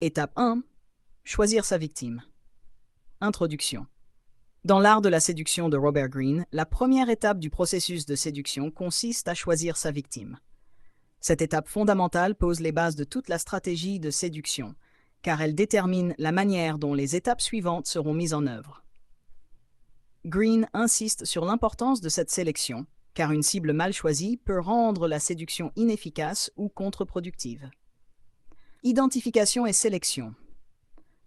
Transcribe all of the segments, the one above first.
Étape 1. Choisir sa victime. Introduction. Dans l'art de la séduction de Robert Greene, la première étape du processus de séduction consiste à choisir sa victime. Cette étape fondamentale pose les bases de toute la stratégie de séduction, car elle détermine la manière dont les étapes suivantes seront mises en œuvre. Greene insiste sur l'importance de cette sélection, car une cible mal choisie peut rendre la séduction inefficace ou contre-productive. Identification et sélection.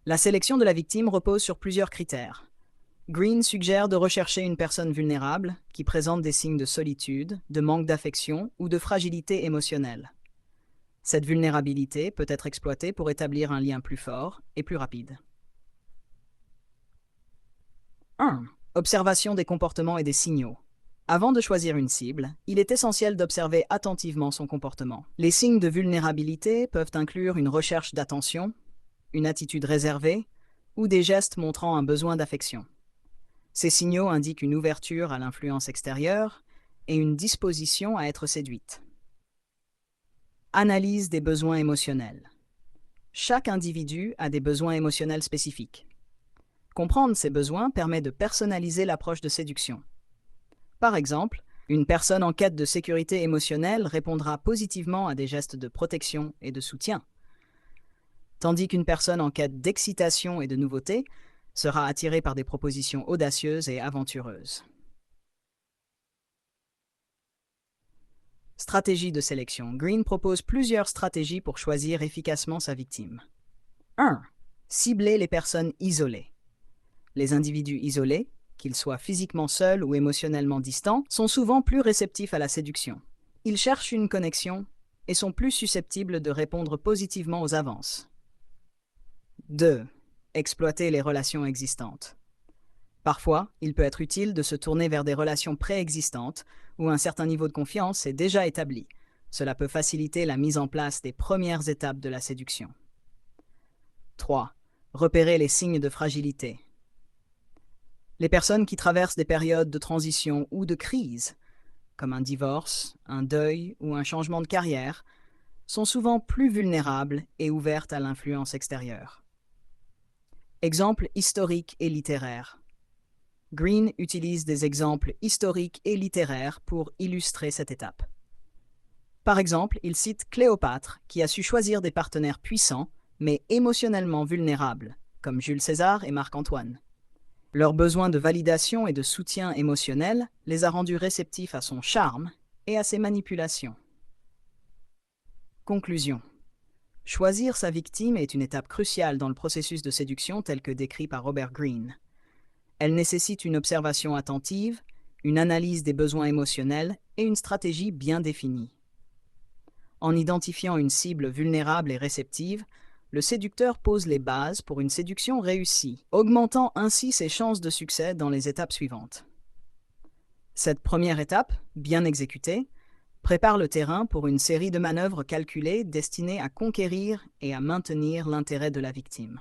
La sélection de la victime repose sur plusieurs critères. Greene suggère de rechercher une personne vulnérable qui présente des signes de solitude, de manque d'affection ou de fragilité émotionnelle. Cette vulnérabilité peut être exploitée pour établir un lien plus fort et plus rapide. 1. Observation des comportements et des signaux. Avant de choisir une cible, il est essentiel d'observer attentivement son comportement. Les signes de vulnérabilité peuvent inclure une recherche d'attention, une attitude réservée ou des gestes montrant un besoin d'affection. Ces signaux indiquent une ouverture à l'influence extérieure et une disposition à être séduite. Analyse des besoins émotionnels. Chaque individu a des besoins émotionnels spécifiques. Comprendre ces besoins permet de personnaliser l'approche de séduction. Par exemple, une personne en quête de sécurité émotionnelle répondra positivement à des gestes de protection et de soutien, tandis qu'une personne en quête d'excitation et de nouveauté sera attirée par des propositions audacieuses et aventureuses. Stratégie de sélection. Greene propose plusieurs stratégies pour choisir efficacement sa victime. 1. Cibler les personnes isolées. Les individus isolés, qu'ils soient physiquement seuls ou émotionnellement distants, sont souvent plus réceptifs à la séduction. Ils cherchent une connexion et sont plus susceptibles de répondre positivement aux avances. 2. Exploiter les relations existantes. Parfois, il peut être utile de se tourner vers des relations préexistantes où un certain niveau de confiance est déjà établi. Cela peut faciliter la mise en place des premières étapes de la séduction. 3. Repérer les signes de fragilité. Les personnes qui traversent des périodes de transition ou de crise, comme un divorce, un deuil ou un changement de carrière, sont souvent plus vulnérables et ouvertes à l'influence extérieure. Exemples historiques et littéraires. Greene utilise des exemples historiques et littéraires pour illustrer cette étape. Par exemple, il cite Cléopâtre, qui a su choisir des partenaires puissants, mais émotionnellement vulnérables, comme Jules César et Marc-Antoine. Leur besoin de validation et de soutien émotionnel les a rendus réceptifs à son charme et à ses manipulations. Conclusion. Choisir sa victime est une étape cruciale dans le processus de séduction tel que décrit par Robert Greene. Elle nécessite une observation attentive, une analyse des besoins émotionnels et une stratégie bien définie. En identifiant une cible vulnérable et réceptive, le séducteur pose les bases pour une séduction réussie, augmentant ainsi ses chances de succès dans les étapes suivantes. Cette première étape, bien exécutée, prépare le terrain pour une série de manœuvres calculées destinées à conquérir et à maintenir l'intérêt de la victime.